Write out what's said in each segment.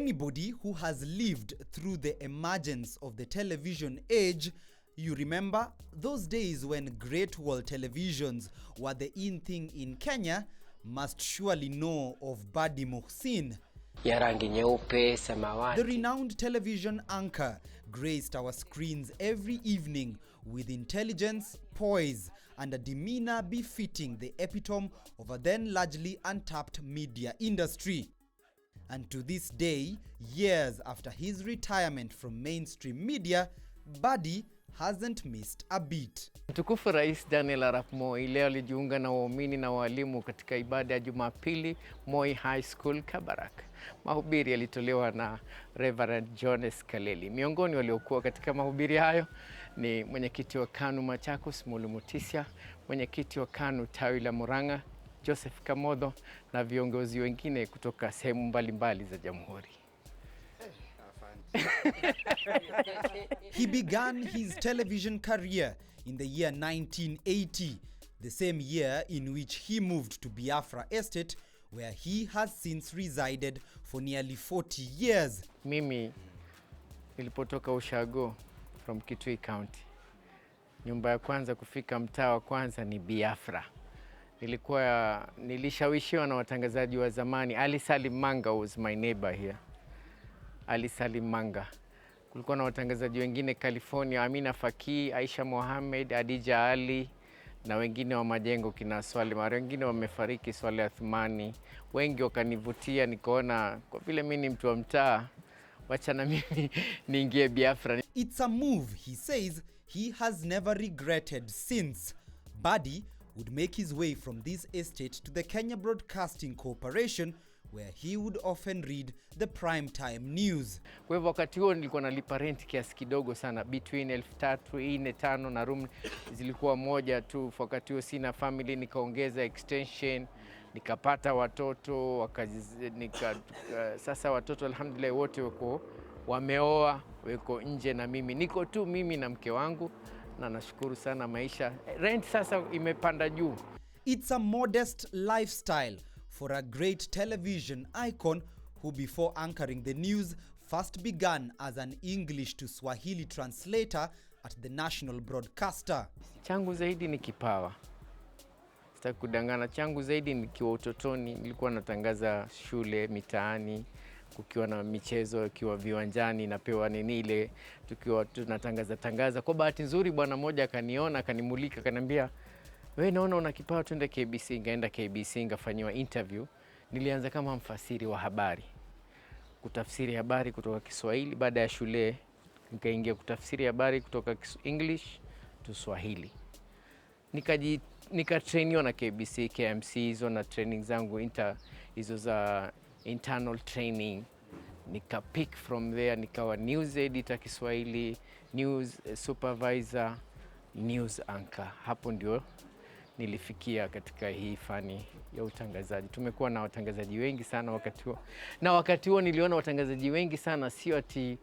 anybody who has lived through the emergence of the television age, you remember those days when Great Wall televisions were the in thing in Kenya, must surely know of Badi Mohsin. The renowned television anchor graced our screens every evening with intelligence, poise, and a demeanor befitting the epitome of a then largely untapped media industry. And to this day, years after his retirement from mainstream media, Badi hasn't missed a beat. Mtukufu Rais Daniel Arap Moi leo alijiunga na waumini na walimu katika ibada ya Jumapili Moi High School Kabarak. Mahubiri yalitolewa na Reverend Jones Kaleli. Miongoni waliokuwa katika mahubiri hayo ni mwenyekiti wa KANU Machakos Mulu Mutisia, mwenyekiti wa KANU tawi la Murang'a Joseph Kamodho na viongozi wengine kutoka sehemu mbalimbali za Jamhuri. He began his television career in the year 1980, the same year in which he moved to Biafra Estate, where he has since resided for nearly 40 years. Mimi nilipotoka Ushago from Kitui County. Nyumba ya kwanza kufika mtaa wa kwanza ni Biafra. Nilishawishiwa na watangazaji wa zamani. Ali Salim Manga was my neighbor here. Ali Salim Manga. Kulikuwa na watangazaji wengine California, Amina Faki, Aisha Mohamed, Adija Ali na wengine wa majengo kina Swale Mara, wengine wamefariki, Swale Athmani. Wengi wakanivutia, nikaona kwa vile mimi ni mtu wa mtaa, wacha na mimi niingie Biafra. It's a move he says he has never regretted since. Badi would make his way from this estate to the Kenya Broadcasting Corporation, where he would often read the prime time news. Kwa hivyo wakati huo nilikuwa nalipa rent kiasi kidogo sana, between 3,000, 4,000, 5,000 na room zilikuwa moja tu. Wakati huo sina family, nikaongeza extension, nikapata watoto, sasa watoto alhamdulillah wote wako wameoa, wako nje na mimi niko tu mimi na mke wangu, na nashukuru sana maisha. Rent sasa imepanda juu. It's a modest lifestyle for a great television icon who, before anchoring the news, first began as an English to Swahili translator at the national broadcaster. Changu zaidi ni kipawa. Sitaki kudangana, changu zaidi nikiwa utotoni nilikuwa natangaza shule, mitaani, kukiwa na michezo, kiwa viwanjani napewa nini ile tukiwa tunatangaza. Kwa bahati nzuri bwana mmoja akaniona, akanimulika, akaniambia, "Wewe naona una kipawa, twende KBC." Ngaenda KBC ngafanywa interview. Nilianza kama mfasiri wa habari, kutafsiri habari kutoka Kiswahili. Baada ya shule nikaingia kutafsiri habari kutoka English to Swahili. Nikatrainiwa na KBC, KMC, hizo na training zangu hizo za internal training. Nika pick from there, nikawa news editor Kiswahili, news supervisor, news anchor. Hapo ndio nilifikia katika hii fani ya utangazaji. Tumekuwa na watangazaji wengi sana wakati huo. Na wakati huo niliona watangazaji wengi sana sio ati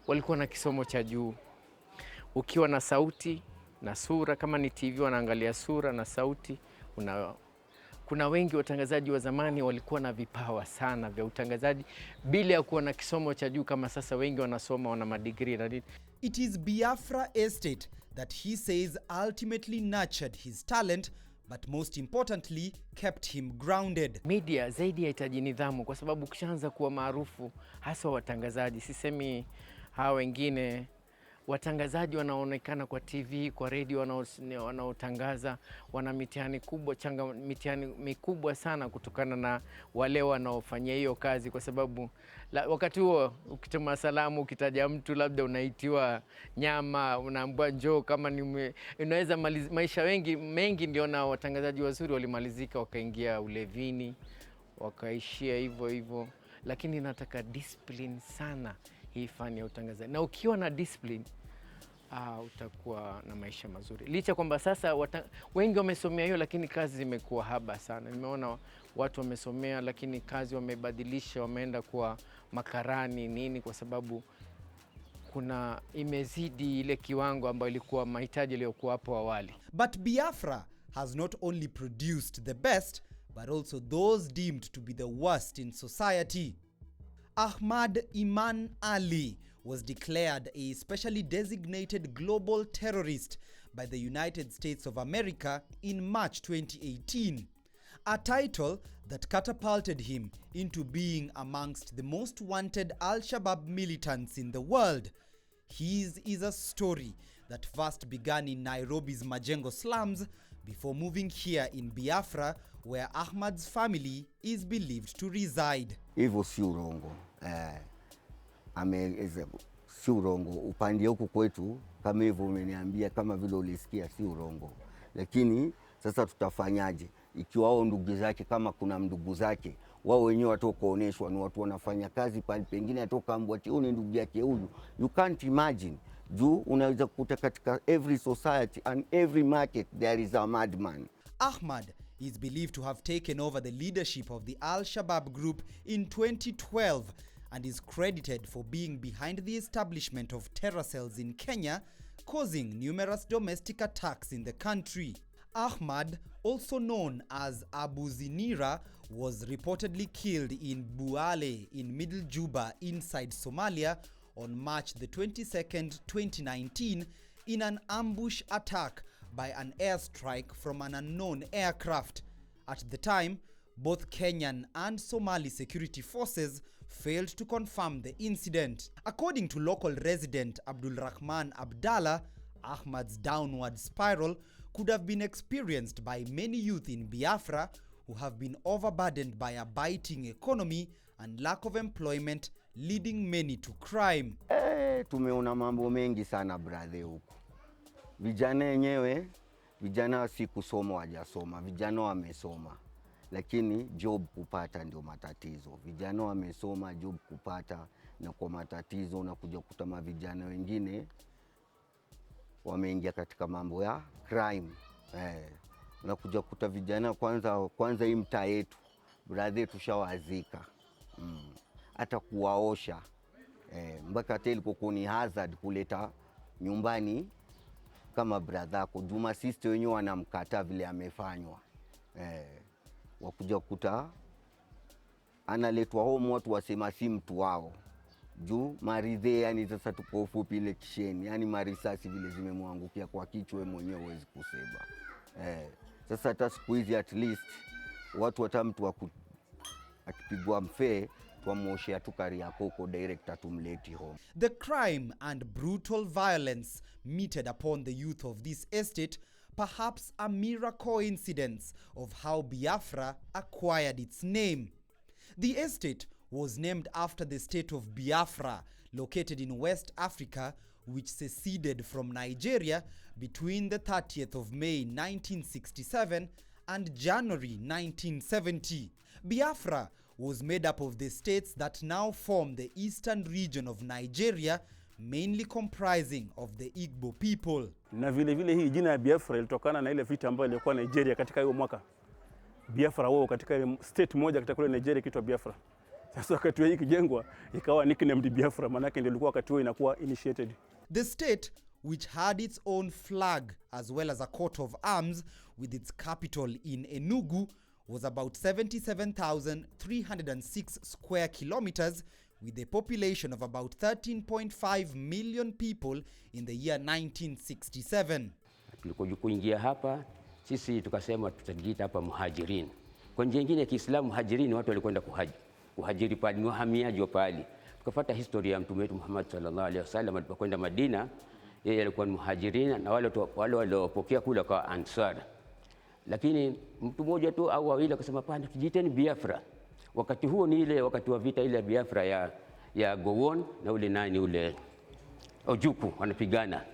walikuwa na kisomo cha juu. Ukiwa na sauti na sura, kama ni TV wanaangalia sura na sauti, kuna wengi watangazaji wa zamani walikuwa na vipawa sana vya utangazaji bila ya kuwa na kisomo cha juu kama sasa wengi wanasoma, wana madegree na nini. It is Biafra Estate that he says ultimately nurtured his talent, but most importantly kept him grounded. Media zaidi yahitaji nidhamu, kwa sababu ukishaanza kuwa maarufu, hasa watangazaji, sisemi hawa wengine, watangazaji wanaonekana kwa TV, kwa radio, wanaotangaza, wana mitihani mikubwa sana kutokana na wale wanaofanya hiyo kazi, kwa sababu wakati huo ukituma salamu, ukitaja mtu labda unaitiwa nyama, unaambiwa njoo, kama ni unaweza maisha mengi ndio na watangazaji wazuri walimalizika wakaingia ulevini, wakaishia hivyo. Lakini nataka discipline sana hii fani ya utangazaji. Na ukiwa na discipline, utakuwa na maisha mazuri. Licha kwamba sasa wengi wamesomea hiyo, lakini kazi zimekuwa haba sana. Nimeona watu wamesomea lakini kazi wamebadilisha, wameenda kuwa makarani nini, kwa sababu imezidi ile kiwango ambayo ilikuwa mahitaji yaliyokuwa hapo awali. But Biafra has not only produced the best, but also those deemed to be the worst in society. Ahmad Iman Ali was declared a specially designated global terrorist by the United States of America in March 2018, a title that catapulted him into being amongst the most wanted Al-Shabaab militants in the world. His is a story that first began in Nairobi's Majengo slums before moving here in Biafra, where Ahmad's family is believed to reside. Hivyo si urongo. Si urongo. Upande huku kwetu kama hivyo umeniambia, kama vile ulisikia, si urongo. Lakini sasa tutafanyaje? Ikiwa wao ndugu zake, kama kuna ndugu zake, wao wenyewe watokuoneshwa ni watu wanafanya kazi pale pengine atoka mbwati huyu ni ndugu yake huyu. You can't imagine. Juu unaweza kukuta katika every society and every market there is a madman. Ahmad is believed to have taken over the leadership of the Al-Shabaab group in 2012 and is credited for being behind the establishment of terror cells in Kenya, causing numerous domestic attacks in the country. Ahmad, also known as Abu Zinira, was reportedly killed in Buale in Middle Juba inside Somalia on March the 22nd, 2019 in an ambush attack by an airstrike from an unknown aircraft. At the time, both Kenyan and Somali security forces failed to confirm the incident. According to local resident Abdul Rahman Abdallah, Ahmad's downward spiral could have been experienced by many youth in Biafra who have been overburdened by a biting economy and lack of employment, leading many to crime. Tumeona mambo mengi sana brother huku. Vijana wenyewe, vijana si kusoma wajasoma, vijana wamesoma. Lakini job kupata ndio matatizo. Vijana wamesoma, job kupata na kwa matatizo, unakuja kutama vijana wengine wameingia katika mambo ya crime. Unakuja kuta vijana kwanza hii mtaa yetu brother tushawazika. Hata kuwaosha mpaka hata ilikuwa ni hazard kuleta nyumbani kama brother yako. Juma sister wenyewe wanamkataa vile amefanywa. Wakuja kuta analetwa home, watu wasema si mtu wao. Juu maridhe, yani sasa tuko ufupi ile kisheni, yani marisasi vile zimemwangukia kwa kichwa, mwenyewe huwezi kusema. Sasa hata siku hizi at least watu hata mtu akipigwa mfee twamuoshea tu Kariakoo direct tumleti home. The crime and brutal violence meted upon the youth of this estate, perhaps a mere coincidence of how Biafra acquired its name. The estate was named after the state of Biafra, located in West Africa, which seceded from Nigeria between the 30th of May 1967 and January 1970. Biafra was made up of the states that now form the eastern region of Nigeria, mainly comprising of the Igbo people. Na vile vile hii jina ya Biafra ilitokana na ile vita ambayo ilikuwa Nigeria katika hiyo mwaka. Biafra wao katika ile state moja katika kule Nigeria kiitwa Biafra. Sasa wakati hii kijengwa ikawa nicknamed Biafra, maana yake ndio ilikuwa wakati huo inakuwa initiated. The state, which had its own flag as well as a coat of arms with its capital in Enugu, was about 77,306 square kilometers with a population of about 13.5 million people in the year 1967. Tulikuingia hapa sisi tukasema tutajiita hapa muhajirin. Kwa njia nyingine ya Kiislamu muhajirin watu walikwenda kuhajiri pale, ni wahamiaji wa pale. Tukafuata historia ya Mtume wetu Muhammad sallallahu alaihi wasallam alipokwenda Madina, yeye alikuwa ni muhajirin na wale waliopokea kula kwa ansar. Lakini mtu mmoja tu au wawili akasema pana tujiiteni Biafra. Wakati huo ni ile wakati wa vita ile Biafra ya Gowon na ule nani ule Ojukwu wanapigana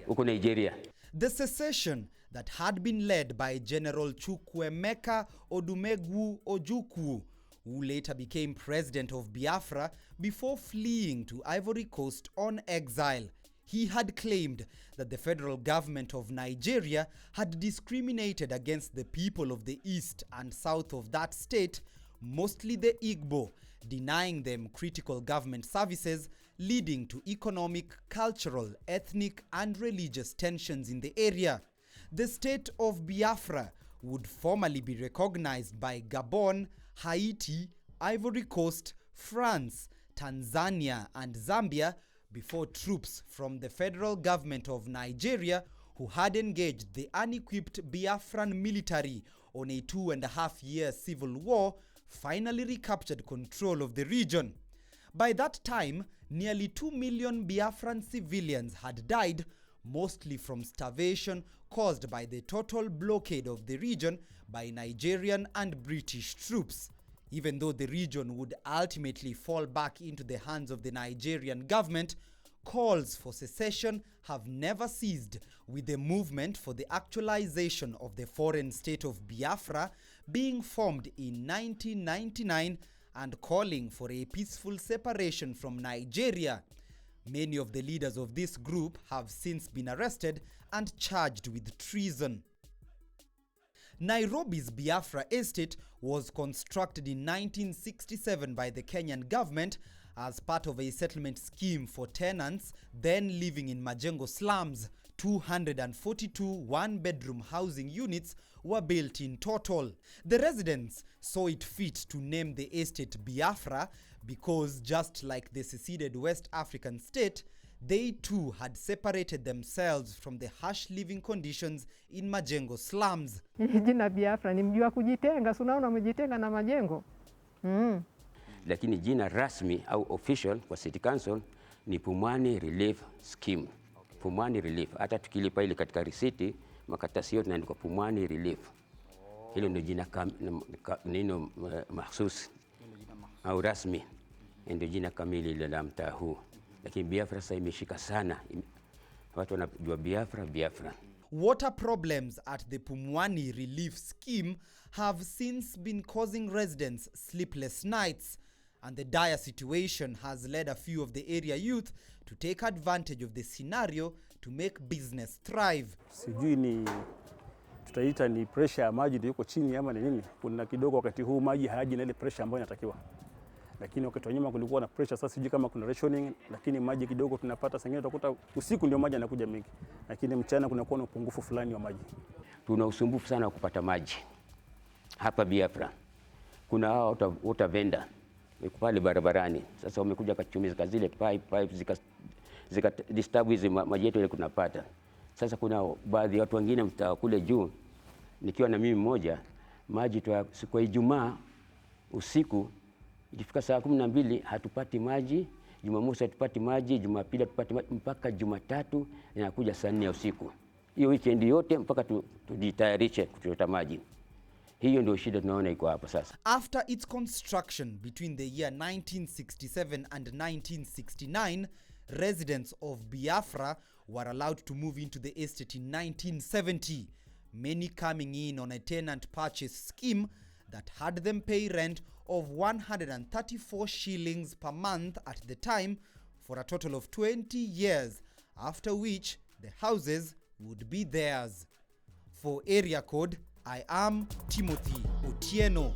huko Nigeria. The secession that had been led by General Chukwuemeka Odumegwu Ojukwu, who later became president of Biafra before fleeing to Ivory Coast on exile. He had claimed that the federal government of Nigeria had discriminated against the people of the east and south of that state, mostly the Igbo, denying them critical government services, leading to economic, cultural, ethnic, and religious tensions in the area. The state of Biafra would formally be recognized by Gabon, Haiti, Ivory Coast, France, Tanzania, and Zambia before troops from the federal government of Nigeria, who had engaged the unequipped Biafran military on a 2.5-year civil war, finally recaptured control of the region. By that time, nearly 2 million Biafran civilians had died, mostly from starvation caused by the total blockade of the region by Nigerian and British troops. Even though the region would ultimately fall back into the hands of the Nigerian government, calls for secession have never ceased, with the movement for the actualization of the foreign state of Biafra being formed in 1999 and calling for a peaceful separation from Nigeria. Many of the leaders of this group have since been arrested and charged with treason. Nairobi's Biafra estate was constructed in 1967 by the Kenyan government as part of a settlement scheme for tenants then living in Majengo slums. 242 one-bedroom housing units were built in total. The residents saw it fit to name the estate Biafra because, just like the seceded West African state, they too had separated themselves from the harsh living conditions in Majengo slums. Jina Biafra ni mji wa kujitenga, si unaona umejitenga na Majengo. Lakini jina rasmi au official kwa City Council ni Pumwani Relief Scheme. Pumwani Relief. Hata tukilipa ile katika risiti, makaratasi yote yanaandikwa Pumwani Relief. Hilo ndio jina neno mahsusi au rasmi. Ndio jina kamili la mtaa huu. Lakini Biafra sasa imeshika sana. Watu wanajua Biafra, Biafra. Water problems at the Pumwani Relief Scheme have since been causing residents sleepless nights, and the dire situation has led a few of the area youth to take advantage of the scenario to make business thrive. Sijui ni tutaita ni pressure ya maji ndio yuko chini ama ni nini. Kuna kidogo wakati huu maji hayaji na ile pressure ambayo inatakiwa. Lakini wakati wa nyuma kulikuwa na pressure, sasa sijui kama kuna rationing, lakini maji kidogo tunapata. Sengine utakuta usiku ndio maji yanakuja mengi, lakini mchana kunakuwa na upungufu fulani wa maji. Tuna usumbufu sana wa kupata maji hapa Biafra. Kuna hao water vendor pale barabarani, sasa wamekuja kachumiza zile pipe zika disturb hizi maji yetu ile kunapata. Sasa kuna baadhi ya watu wengine mtaa kule juu, nikiwa na mimi mmoja, maji siku ya Ijumaa usiku ikifika saa 12 hatupati maji, Jumamosi hatupati maji, Jumapili hatupati maji, mpaka Jumatatu inakuja saa 4 usiku. Hiyo weekend yote mpaka tujitayarishe kuchota maji. Hiyo ndio shida tunaona iko hapa sasa. After its construction between the year 1967 and 1969, residents of Biafra were allowed to move into the estate in 1970, many coming in on a tenant purchase scheme that had them pay rent of 134 shillings per month at the time for a total of 20 years, after which the houses would be theirs. For Area Code, I am Timothy Otieno.